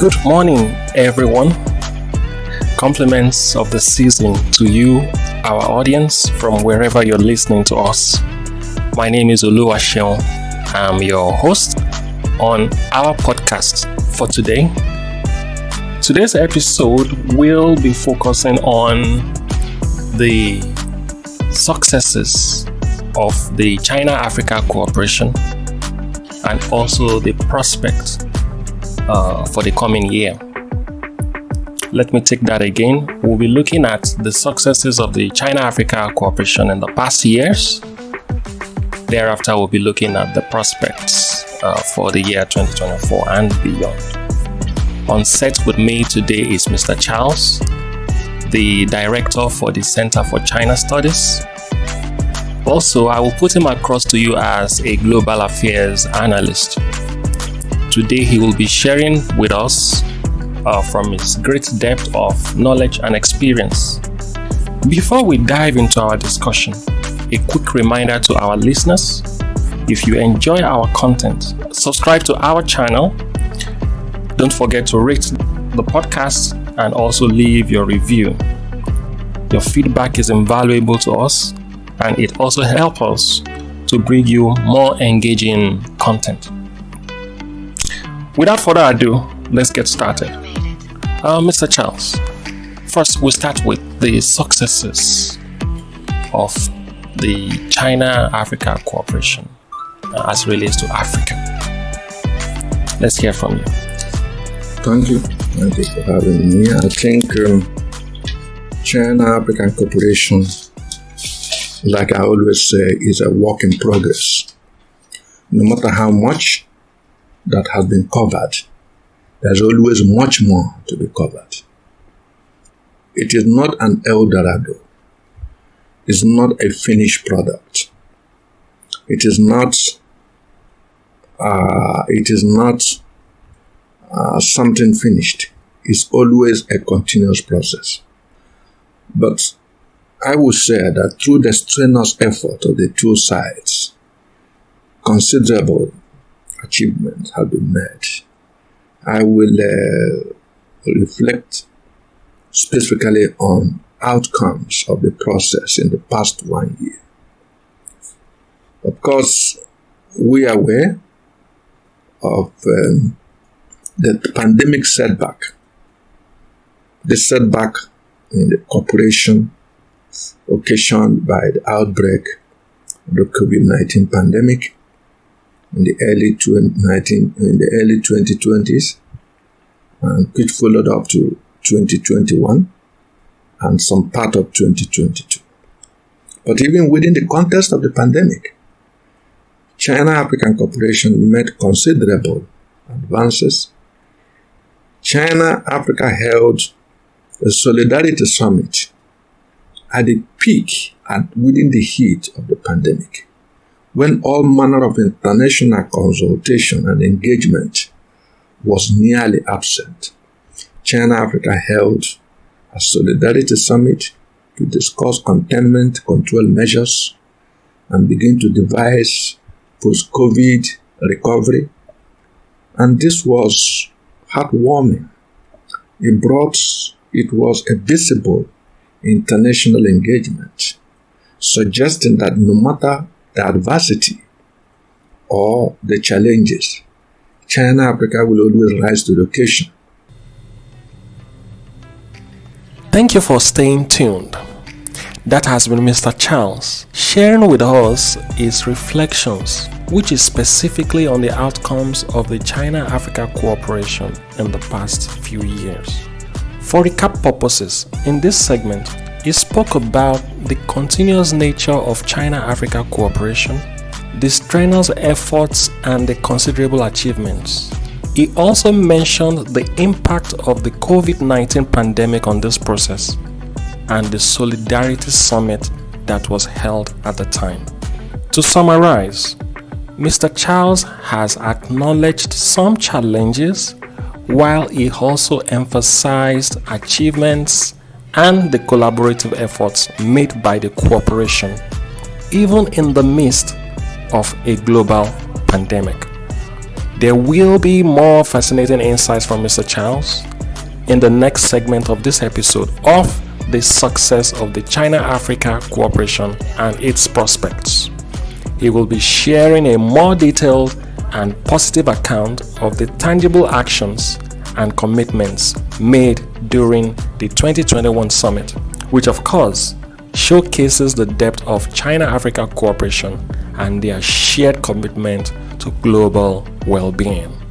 Good morning, everyone. Compliments of the season to you, our audience, from wherever you're listening to us. My name is Oluwaseun. I'm your host on our podcast for today. Today's episode will be focusing on the successes of the China-Africa cooperation and also the prospects for the coming year. Let me take that again. We'll be looking at the successes of the China-Africa cooperation in the past years. Thereafter, we'll be looking at the prospects for the year 2024 and beyond. On set with me today is Mr. Charles, the director for the Center for China Studies. Also, I will put him across to you as a global affairs analyst. Today, he will be sharing with us from his great depth of knowledge and experience. Before we dive into our discussion, a quick reminder to our listeners: if you enjoy our content, subscribe to our channel. Don't forget to rate the podcast and also leave your review. Your feedback is invaluable to us, and it also helps us to bring you more engaging content. Without further ado, let's get started. Mr. Charles, first we'll start with the successes of the China-Africa cooperation as it relates to Africa. Let's hear from you. Thank you for having me. I think China-African cooperation, like I always say, is a work in progress. No matter how much that has been covered, there's always much more to be covered. It is not an El Dorado. It's not a finished product. It is not something finished. It's always a continuous process. But I would say that through the strenuous effort of the two sides, considerable achievements have been made. I will reflect specifically on outcomes of the process in the past 1 year. Of course, we are aware of the pandemic setback. The setback in the cooperation occasioned by the outbreak of the COVID-19 pandemic in the early 2020s, and which followed up to 2021 and some part of 2022. But even within the context of the pandemic, China-African cooperation made considerable advances. China-Africa held a solidarity summit at the peak and within the heat of the pandemic, when all manner of international consultation and engagement was nearly absent. China-Africa held a solidarity summit to discuss containment control measures and begin to devise post-COVID recovery. And this was heartwarming. It was a visible international engagement, suggesting that no matter the adversity or the challenges, China-Africa will always rise to the occasion. Thank you for staying tuned. That has been Mr. Charles sharing with us his reflections, which is specifically on the outcomes of the China-Africa cooperation in the past few years. For recap purposes, in this segment, he spoke about the continuous nature of China-Africa cooperation, the strenuous efforts and the considerable achievements. He also mentioned the impact of the COVID-19 pandemic on this process and the Solidarity Summit that was held at the time. To summarize, Mr. Charles has acknowledged some challenges while he also emphasized achievements and the collaborative efforts made by the cooperation, even in the midst of a global pandemic. There will be more fascinating insights from Mr. Charles in the next segment of this episode of the success of the China-Africa cooperation and its prospects. He will be sharing a more detailed and positive account of the tangible actions and commitments made during the 2021 summit, which of course showcases the depth of China-Africa cooperation and their shared commitment to global well-being.